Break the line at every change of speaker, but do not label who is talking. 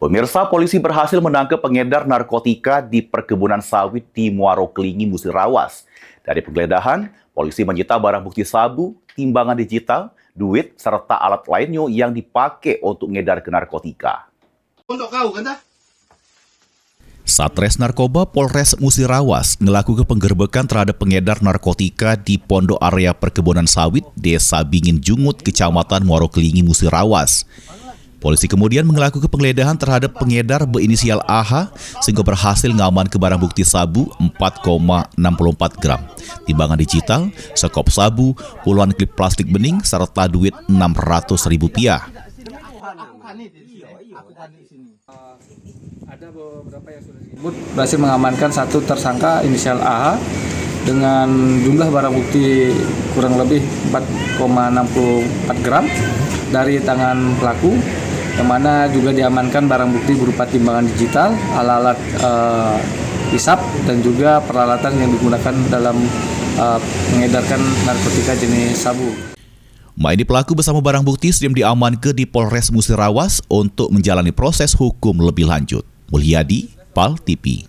Pemirsa, polisi berhasil menangkap pengedar narkotika di perkebunan sawit di Muaro Kelingi, Musirawas. Dari penggeledahan, polisi menyita barang bukti sabu, timbangan digital, duit, serta alat lainnya yang dipakai untuk mengedar ke narkotika.
Untuk kau kan dah?
Satres Narkoba Polres Musirawas melakukan penggerbekan terhadap pengedar narkotika di pondok area perkebunan sawit Desa Bingin Jungut, Kecamatan Muaro Kelingi, Musirawas. Polisi kemudian melakukan penggeledahan terhadap pengedar berinisial AH sehingga berhasil mengamankan barang bukti sabu 4,64 gram, timbangan digital, sekop sabu, puluhan klip plastik bening, serta duit Rp600.000.
Ada beberapa yang sudah disebut berhasil mengamankan satu tersangka inisial AH dengan jumlah barang bukti kurang lebih 4,64 gram dari tangan pelaku, yang mana juga diamankan barang bukti berupa timbangan digital, alat-alat hisap, dan juga peralatan yang digunakan dalam mengedarkan narkotika jenis sabu.
Maini pelaku bersama barang bukti sedang diamankan di Polres Musirawas untuk menjalani proses hukum lebih lanjut. Mulyadi, PAL TV.